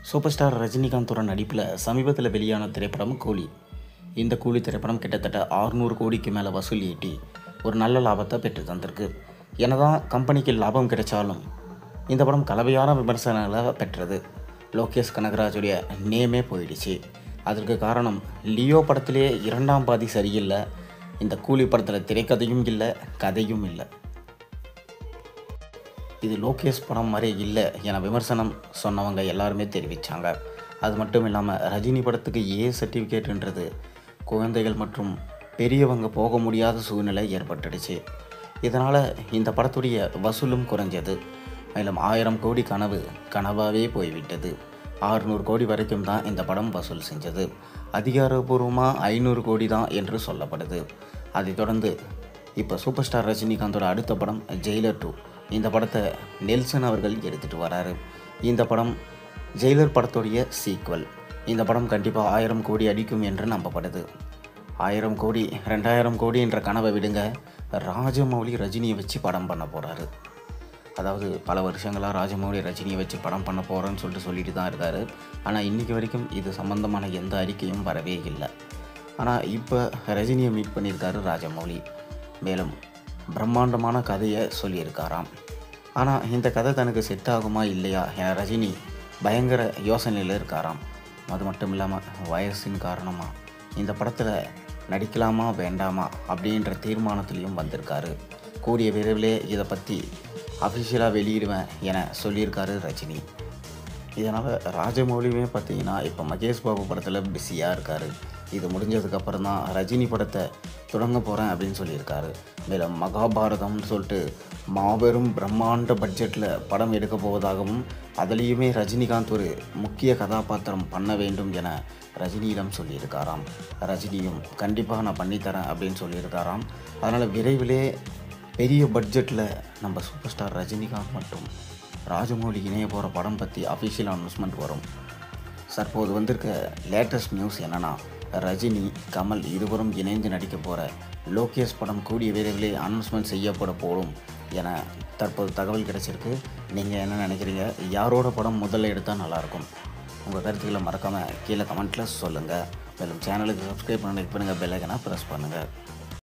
Super star ரஜினிகாந்தோட நடிப்பில் சமீபத்தில் வெளியான திரைப்படம் கூலி. இந்த கூலி திரைப்படம் கிட்டத்தட்ட 600 கோடிக்கு மேலே வசூல் ஈட்டி ஒரு நல்ல லாபத்தை பெற்று தந்திருக்கு. என்னதான் கம்பெனிக்கு லாபம் கிடைச்சாலும் இந்த படம் கலவையான விமர்சனங்களை பெற்றது. லோகேஷ் கனகராஜுடைய நேமே போயிடுச்சு. அதற்கு காரணம் லியோ படத்திலே இரண்டாம் பாதி சரியில்லை. இந்த கூலி படத்தில் திரைக்கதையும் இல்லை, கதையும் இல்லை. இது லோகேஷ் படம் மாதிரி இல்லை என விமர்சனம் சொன்னவங்க எல்லாருமே தெரிவித்தாங்க. அது மட்டும் இல்லாமல் ரஜினி படத்துக்கு ஏ சர்டிஃபிகேட்ன்றது குழந்தைகள் மற்றும் பெரியவங்க போக முடியாத சூழ்நிலை ஏற்பட்டுடுச்சு. இதனால் இந்த படத்துடைய வசூலும் குறைஞ்சது. மேலும் 1000 கோடி கனவு கனவாகவே போய்விட்டது. 600 கோடி வரைக்கும் தான் இந்த படம் வசூல் செஞ்சது. அதிகாரப்பூர்வமாக 500 கோடி தான் என்று சொல்லப்படுது. அதைத் தொடர்ந்து இப்போ சூப்பர் ஸ்டார் ரஜினிகாந்தோட அடுத்த படம் ஜெயிலர் 2. இந்த படத்தை நெல்சன் அவர்கள் எடுத்துகிட்டு வராரு. இந்த படம் ஜெயிலர் படத்துடைய சீக்வல். இந்த படம் கண்டிப்பாக 1000 கோடி அடிக்கும் என்று நம்பப்படுது. 1000 கோடி 2000 கோடி என்ற கனவை விடுங்க, ராஜமௌலி ரஜினியை வச்சு படம் பண்ண போகிறாரு. அதாவது பல வருஷங்களாக ராஜமௌலி ரஜினியை வச்சு படம் பண்ண போகிறேன்னு சொல்லிட்டு தான் இருக்கார். ஆனால் இன்றைக்கி வரைக்கும் இது சம்மந்தமான எந்த அறிக்கையும் வரவே இல்லை. ஆனால் இப்போ ரஜினியை மீட் பண்ணியிருக்காரு ராஜமௌலி. மேலும் பிரம்மாண்டமான கதையை சொல்லியிருக்காராம். ஆனால் இந்த கதை தனக்கு செட் ஆகுமா இல்லையா என ரஜினி பயங்கர யோசனையில் இருக்காராம். அது மட்டும் இல்லாமல் வயசின் காரணமாக இந்த படத்தில் நடிக்கலாமா வேண்டாமா அப்படின்ற தீர்மானத்துலேயும் வந்திருக்காரு. கூடிய விரைவிலே இதை பற்றி அஃபிஷியலாக வெளியிடுவேன் என சொல்லியிருக்காரு ரஜினி. இதனால் ராஜமௌலியுமே பார்த்தீங்கன்னா இப்போ மகேஷ் பாபு படத்தில் பிஸியாக இருக்கார். இது முடிஞ்சதுக்கப்புறம் தான் ரஜினி படத்தை தொடங்க போகிறேன் அப்படின்னு சொல்லியிருக்காரு. மேலும் மகாபாரதம்னு சொல்லிட்டு மாபெரும் பிரம்மாண்ட பட்ஜெட்டில் படம் எடுக்க போவதாகவும் அதுலேயுமே ரஜினிகாந்த் ஒரு முக்கிய கதாபாத்திரம் பண்ண வேண்டும் என ரஜினியிடம் சொல்லியிருக்காராம். ரஜினியும் கண்டிப்பாக நான் பண்ணித்தரேன் அப்படின்னு சொல்லியிருக்காராம். அதனால் விரைவிலே பெரிய பட்ஜெட்டில் நம்ம சூப்பர் ஸ்டார் ரஜினிகாந்த் மற்றும் ராஜமௌலி இணைய போகிற படம் பற்றி அஃபிஷியல் அனௌன்ஸ்மெண்ட் வரும். தற்போது வந்திருக்க லேட்டஸ்ட் நியூஸ் என்னென்னா, ரஜினி கமல் இருவரும் இணைந்து நடிக்க போகிற லோகேஷ் படம் கூடிய விரைவிலே அனௌன்ஸ்மெண்ட் செய்யப்பட போடும் என தற்போது தகவல் கிடைச்சிருக்கு. நீங்கள் என்ன நினைக்கிறீங்க? யாரோட படம் முதல்ல எடுத்தால் நல்லாயிருக்கும்? உங்கள் கருத்துக்களை மறக்காமல் கீழே கமெண்ட்டில் சொல்லுங்கள். மேலும் சேனலுக்கு சப்ஸ்கிரைப் பண்ண லைக் பண்ணுங்கள், பெல் ஐக்கனை ப்ரெஸ் பண்ணுங்கள்.